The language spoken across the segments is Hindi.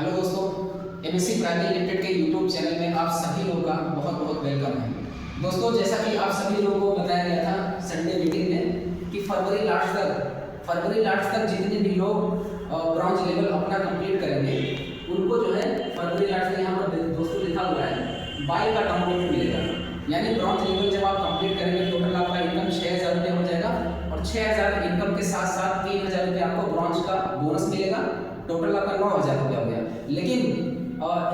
हेलो दोस्तों, एमएससी प्राइमरी लिमिटेड के यूट्यूब चैनल में आप सभी लोगों का बहुत बहुत वेलकम है। दोस्तों, जैसा कि आप सभी लोगों को बताया गया था संडे मीटिंग में कि फरवरी लास्ट तक जितने भी लोग ब्रॉन्ज लेवल अपना कंप्लीट करेंगे उनको जो है फरवरी लास्ट तक यहाँ पर दोस्तों लिखा हुआ है बाइक का कंपोनेंट मिलेगा। यानी ब्रॉन्ज लेवल जब आप कंप्लीट करेंगे टोटल आपका इनकम 6000 रुपये हो जाएगा और 6000 इनकम के साथ साथ 3000 रुपये आपको ब्रॉन्ज का बोनस मिलेगा। टोटल आपका 9000 रुपया हो गया। लेकिन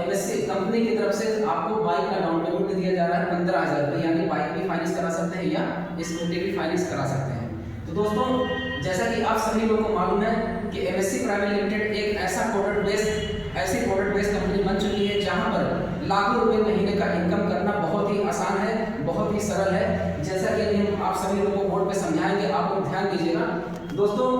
एमएससी कंपनी की तरफ से आपको बाइक का डाउन पेमेंट दिया जा रहा है 15000 रुपये, यानी बाइक भी फाइनेंस करा सकते हैं या स्कूटी भी फाइनेंस करा सकते हैं। तो दोस्तों, जैसा कि आप सभी लोगों को मालूम है कि एमएससी प्राइवेट लिमिटेड एक ऐसी प्रोडक्ट बेस्ड कंपनी बन चुकी है जहां पर लाखों रुपए महीने का इनकम करना बहुत ही आसान है, बहुत ही सरल है। जैसा कि अभी हम आप सभी लोगों को बोर्ड पे समझाएंगे, आप लोग ध्यान दीजिएगा। दोस्तों,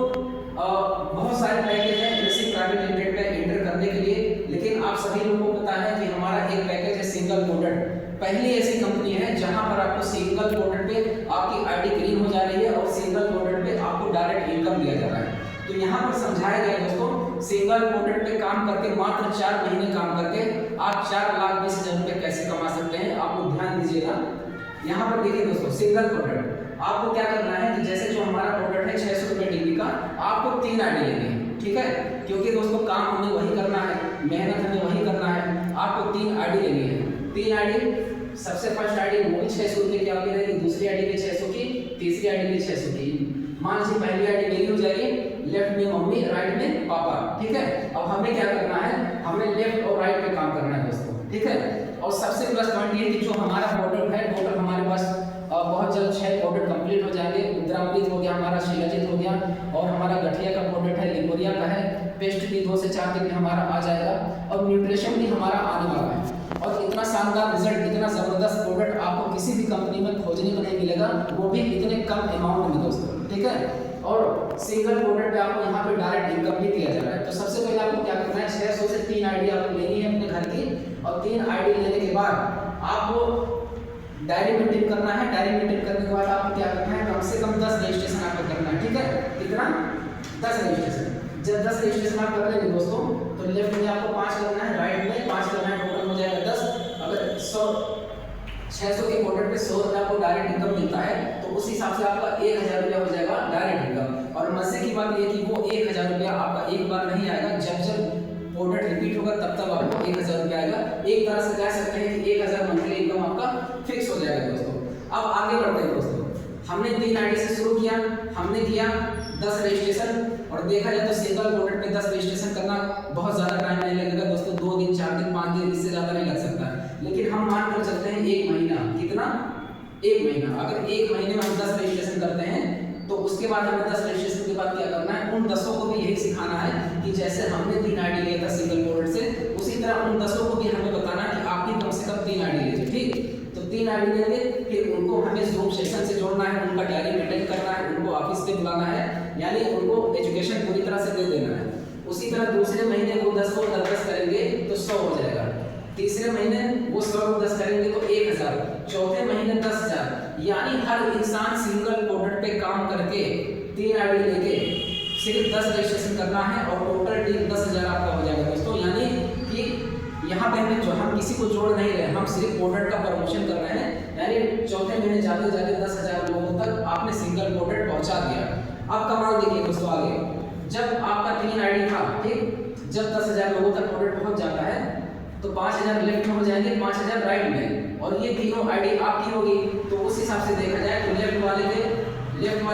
बहुत सारे पैकेज हैं एमएससी प्राइवेट लिमिटेड में एंटर करने के लिए, लेकिन आप सभी लोगों को पता है कि हमारा एक पैकेज है सिंगल कोटेड। पहली ऐसी कंपनी है जहां पर आपको सिंगल कोटेड पे आपकी आईडी ग्रीन हो जा रही है और सिंगल कोटेड पे आपको डायरेक्ट इनकम दिया जा रहा है। तो यहाँ पर समझाया गया दोस्तों, सिंगल कोटेड पे काम करके मात्र 4 महीने काम करके आप 4,20,000 रुपये कैसे कमा सकते हैं, आप लोग ध्यान दीजिएगा। यहाँ पर देखिए दोस्तों, सिंगल कोटेड आपको क्या करना है कि जैसे जो हमारा प्रोडक्ट है 600 रुपये डिग्री का, आपको 3 आईडी लेनी है, ठीक है। क्योंकि दोस्तों काम हमें वही करना है, मेहनत हमें वही करना है। आपको 3 आईडी लेनी है। 3 आईडी, सबसे फर्स्ट आईडी वो भी 600 रुपये की आपकी रहेगी, दूसरी आईडी भी 600 की, तीसरी आईडी भी 600 की। मान लीजिए पहली आईडी मेरी हो जाएगी, लेफ्ट में मम्मी राइट में पापा, ठीक है। अब हमें क्या करना है, हमें लेफ्ट और राइट पे काम करना है दोस्तों, ठीक है। और सबसे प्लस पॉइंट ये कि जो हमारा प्रोडक्ट है टोटल हमारे पास बहुत जल्द 6 प्रोडक्ट कंप्लीट हो जाएंगे। उद्रामृत हो गया, हमारा शिलाजित हो गया और हमारा गठिया का प्रोडक्ट है, लिंगोरिया का है। पेस्ट भी 2 से 4 दिन में हमारा आ जाएगा और न्यूट्रिशन भी हमारा आने वाला है। और इतना शानदार रिजल्ट, इतना जबरदस्त प्रोडक्ट आपको किसी भी कंपनी में खोजने को नहीं मिलेगा, वो भी इतने कम अमाउंट में दोस्तों, ठीक है। और सिंगल प्रोडक्ट पे आपको यहाँ पे डायरेक्ट इनकम भी दिया जा रहा है। तो सबसे पहले आपको क्या करना है, 600 से 3 आईडी आपको लेनी है अपने घर की, और 3 आईडी लेने के बाद आपको डायरी मेंटेन करना है। डायरी मेंटेन करने के बाद आपको क्या करना है, कम से कम 10 रजिस्ट्रेशन आपको करना है, ठीक है। कितना? 10 रजिस्ट्रेशन। जब 10 रजिस्ट्रेशन आप कर लेंगे दोस्तों, तो लेफ्ट में आपको 5 करना है, राइट में 5 करना है, टोटल हो जाएगा 10। अगर 600 के प्रोडक्ट पे 100 रुपये आपको डायरेक्ट इनकम मिलता है, तो उस हिसाब से आपका 1000 रुपया हो जाएगा डायरेक्ट इनकम। और मजे की बात यह कि वो 1000 रुपया आपका एक बार नहीं आएगा, जब प्रोडक्ट रिपीट होगा तब आपको 1000 रुपया आएगा। एक तरह से कह सकते हैं कि 1000 मंथली इनकम आपका फिक्स हो जाएगा दोस्तों। अब आगे बढ़ते हैं दोस्तों, हमने 3 आईडी से शुरू किया, हमने किया 10 रजिस्ट्रेशन। और देखा जाए तो सिंगल प्रोडक्ट पे 10 रजिस्ट्रेशन करना बहुत ज़्यादा टाइम नहीं लगेगा दोस्तों, 2 दिन 4 दिन 5 दिन, इससे ज़्यादा नहीं लग सकता। लेकिन हम मान कर चलते हैं 1 महीना, कितना? 1 महीना। अगर 1 महीने में हम 10 रजिस्ट्रेशन करते हैं तो उसके बाद हमें 10 रजिस्ट्रेशन के बाद क्या करना है, उन 10 को भी यही सिखाना है कि जैसे हमने 3 आईडी लिया था सिंगल प्रोडक्ट से, उसी तरह उन 10 को भी हमें बताना कि आप भी कम से कम 3 आईडी लीजिए, ठीक। तो 3 आईडी लेंगे, फिर उनको हमें जूम सेशन से जोड़ना है, उनका डायरी मेंटेन करना है, उनको ऑफिस पे बुलाना है, यानी उनको एजुकेशन पूरी तरह से दे देना है। उसी तरह दूसरे महीने वो 10 को 10 करेंगे तो 100 हो जाएगा। तीसरे महीने वो 100 को 10 करेंगे तो 1000। चौथे महीने 10000। यानी हर इंसान सिंगल प्रोडक्ट पे काम करके 3 आईडी लेके सिर्फ 10 रजिस्ट्रेशन करना है और टोटल टीम 10000 आपका हो जाएगा दोस्तों। यानी कि यहाँ पे हम किसी को जोड़ नहीं रहे, हम सिर्फ प्रोडक्ट का प्रमोशन कर रहे हैं। यानी चौथे महीने जाते जाते 10000 लोगों तक आपने सिंगल प्रोडक्ट पहुँचा दिया। अब कमाल देखिए दोस्तों, आगे जब आपका 3 आईडी था, ठीक, जब 10000 लोगों तक प्रोडक्ट पहुँच जाता है तो 5000 लेफ्ट में हो जाएंगे, 5000 राइट में, और ये तीनों आईडी आपकी होगी। तो उस हिसाब से देखा जाए तो लेफ्ट वाले के लेफ्ट में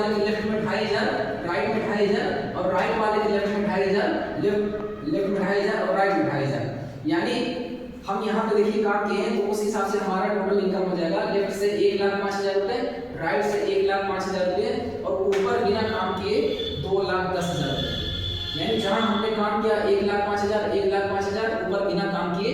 2500, राइट में 2500, और राइट वाले के लेफ्ट में 2500, लेफ्ट में 2500 और राइट में 2500। यानी हम यहाँ पे देखिए काम किए हैं, तो उस हिसाब से हमारा टोटल इनकम हो जाएगा लेफ्ट से 1,05,000 रुपये, राइट से 1,05,000 रुपये, और ऊपर बिना काम किए 2,10,000 रुपये। यानी जहाँ हमने काम किया 1,05,000, 1,05,000, ऊपर बिना काम किए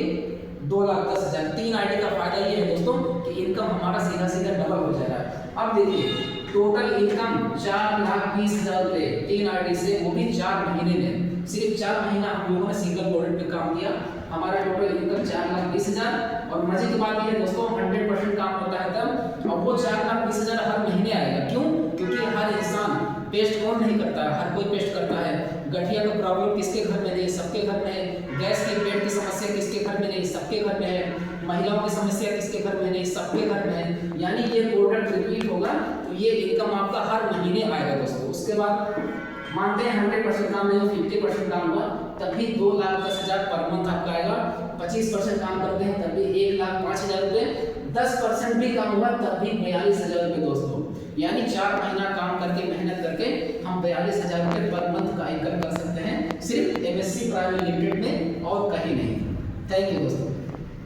2,10,000। 3 आईडी का फायदा ये है दोस्तों कि इनकम हमारा सीधा सीधा डबल हो जाएगा। अब देखिए टोटल इनकम 4,20,000 रुपये 3 आईडी से, वो भी 4 महीने में। सिर्फ 4 महीना हम लोगों ने सिंगल प्रोडक्ट पे काम किया, हमारा टोटल इनकम 4,20,000। और मजे की बात ये है दोस्तों, 100% काम होता है तब, और वो 4,20,000 हर महीने आएगा। क्यों? क्योंकि हर इंसान पेस्ट कौन नहीं करता है, हर कोई पेस्ट करता है। गठिया का प्रॉब्लम किसके घर में नहीं, सबके घर में है। गैस की पेट की समस्या किसके घर में नहीं, सबके घर में है। महिलाओं की समस्या किसके घर में नहीं, सबके घर में है। यानी ये प्रोडक्ट रिपीट होगा तो ये इनकम आपका हर महीने आएगा दोस्तों। उसके बाद मानते हैं 100% काम नहीं हो, 50% काम हुआ तब भी 2,10,000 पर मंथ आपका आएगा। 25% काम करते हैं तब भी 1,05,000 रुपये। 10% भी काम हुआ तब भी 42,000 रुपये दोस्तों। यानी 4 महीना काम करके मेहनत करके हम 42,000 रुपये पर मंथ का इनकम कर सकते हैं, सिर्फ MSC प्राइवेट लिमिटेड में और कहीं नहीं। थैंक यू दोस्तों।